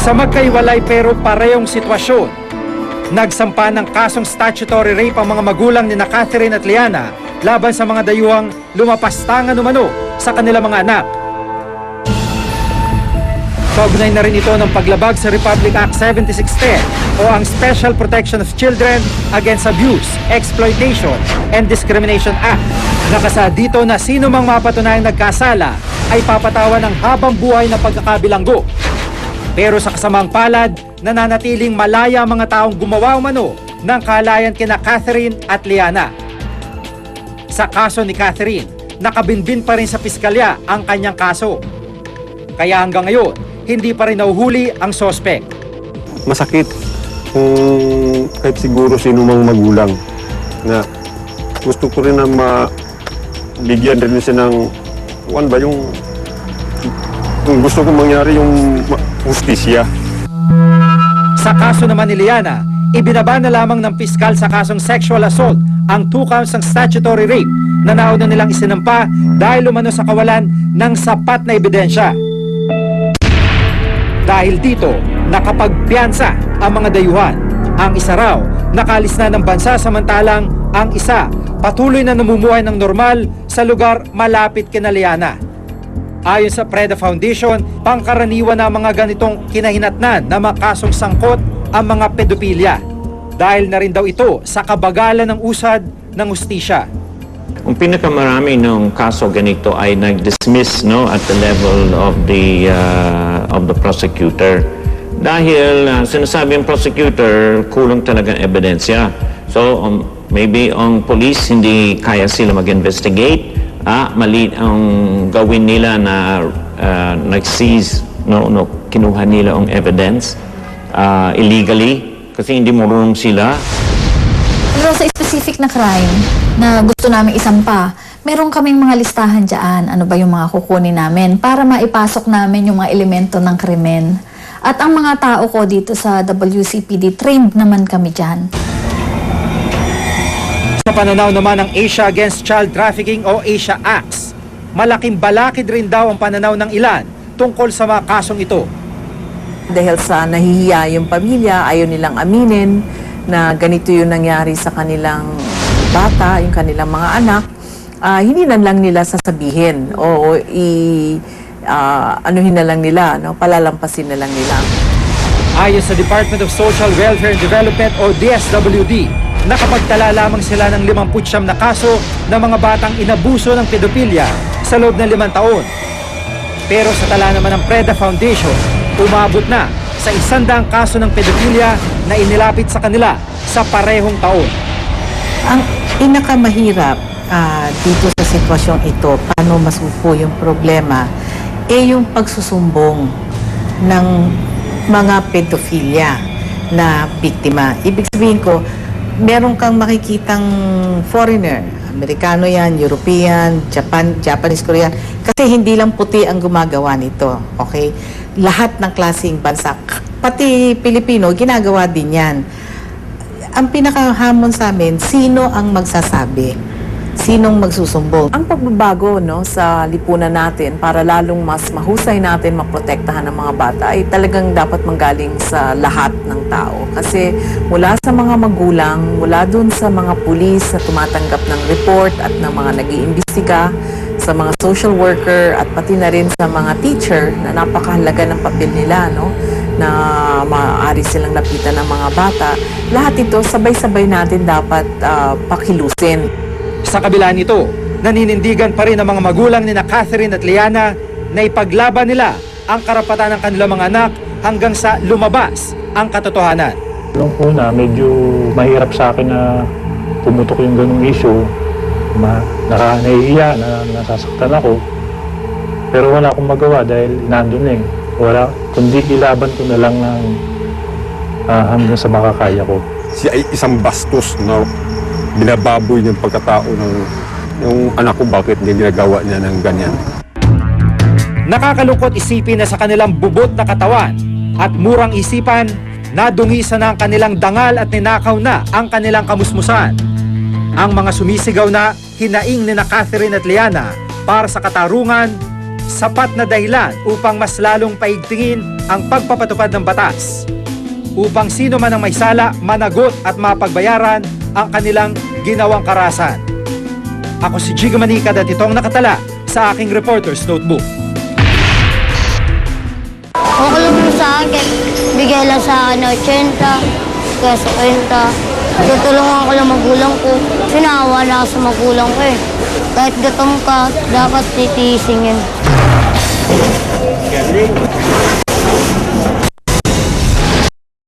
Sa magkaiwalay pero parehong sitwasyon, nagsampa ng kasong statutory rape ang mga magulang ni Catherine at Liana laban sa mga dayuhang lumapastangan umano sa kanilang mga anak. Kaugnay na rin ito ng paglabag sa Republic Act 7610 o ang Special Protection of Children Against Abuse, Exploitation, and Discrimination Act. Nakasa dito na sino mang mapatunayang nagkasala ay papatawan ng habang buhay na pagkakabilanggo. Pero sa kasamang palad, nananatiling malaya ang mga taong gumawa umano ng kalayan kina Catherine at Liana. Sa kaso ni Catherine, nakabinbin pa rin sa piskalya ang kanyang kaso. Kaya hanggang ngayon, hindi pa rin nahuhuli ang sospek. Masakit kung kahit siguro sino mang magulang na gusto ko rin na mabigyan rin siya ng yung gusto ko mangyari yung justisya. Sa kaso naman ni Liana, ibinaba na lamang ng piskal sa kasong sexual assault ang 2 counts ng statutory rape na nauna nilang isinampa dahil umano sa kawalan ng sapat na ebidensya. Dahil dito, nakapagpiyansa ang mga dayuhan. Ang isa raw, nakalis na ng bansa samantalang ang isa, patuloy na namumuhay ng normal sa lugar malapit kina Liana. Ayon sa PREDA Foundation, pangkaraniwan na mga ganitong kinahinatnan na makasong sangkot ang mga pedopilya. Dahil na rin daw ito sa kabagalan ng usad ng hustisya. Ang pinakamarami ng kaso ganito ay nag-dismiss at the level of the prosecutor. Dahil sinasabi ang prosecutor, kulang talagang ebidensya. So maybe ang police hindi kaya sila mag-investigate. Mali ang gawin nila na nag-seize, kinuha nila ang evidence illegally kasi hindi marunong sila. Pero sa specific na crime na gusto namin isampa, meron kaming mga listahan dyan. Ano ba yung mga kukunin namin para maipasok namin yung mga elemento ng krimen. At ang mga tao ko dito sa WCPD, trained naman kami dyan. Sa pananaw naman ng Asia Against Child Trafficking o Asia Acts, malaking balakid rin daw ang pananaw ng ilan tungkol sa mga kasong ito. Dahil sa nahihiya yung pamilya, ayaw nilang aminin na ganito yung nangyari sa kanilang bata, yung kanilang mga anak, hindi na lang nila sasabihin o anuhin na lang nila, palalampasin na lang nila. Ayon sa Department of Social Welfare and Development o DSWD, nakapagtala lamang sila ng 59 na kaso ng mga batang inabuso ng pedopilya sa loob ng 5 taon. Pero sa tala naman ng PREDA Foundation, umabot na sa 100 kaso ng pedopilya na inilapit sa kanila sa parehong taon. Ang pinakamahirap dito sa sitwasyong ito, paano masupo yung problema, yung pagsusumbong ng mga pedophilia na biktima. Ibig sabihin ko, meron kang makikitang foreigner, Amerikano yan, European, Japanese, Korean, kasi hindi lang puti ang gumagawa nito, okay? Lahat ng klaseng bansa, pati Pilipino, ginagawa din yan. Ang pinakahamon sa amin, sino ang magsasabi? Sinong magsusumbong? Ang pagbabago sa lipunan natin para lalong mas mahusay natin maprotektahan ng mga bata ay talagang dapat manggaling sa lahat ng tao. Kasi mula sa mga magulang, mula dun sa mga pulis na tumatanggap ng report at ng mga nag-iimbestiga, sa mga social worker at pati na rin sa mga teacher na napakahalaga ng papel nila, na maaari silang lapitan ng mga bata. Lahat ito, sabay-sabay natin dapat pakilusin. Sa kabila nito, naninindigan pa rin ang mga magulang ni Catherine at Liana na ipaglaban nila ang karapatan ng kanilang mga anak hanggang sa lumabas ang katotohanan. Noong una, medyo mahirap sa akin na pumutok yung ganung issue. Nahihiya na nasasaktan ako. Pero wala akong magawa dahil nandun Wala, kundi ilaban ko na lang ng hanggang sa makakaya ko. Siya ay isang bastos na binababoy yung pagkatao ng yung anak ko, bakit hindi ginagawa niya ng ganyan. Nakakalungkot isipin na sa kanilang bubot na katawan at murang isipan, nadungisan na ang kanilang dangal at ninakaw na ang kanilang kamusmusan. Ang mga sumisigaw na hinaing ni Catherine at Liana para sa katarungan, sapat na dahilan upang mas lalong paigtingin ang pagpapatupad ng batas. Upang sino man ang may sala, managot at mapagbayaran ang kanilang ginawang karahasan. Ako si Jigo Manicad at itong nakatala sa aking Reporter's Notebook. Okay lang po sa akin. Bigay lang sa akin 80, kaya sa 20. Tutulungan ko lang magulang ko. Sinawa na ako sa magulang ko eh. Kahit gutom ka, dapat titiisin yun.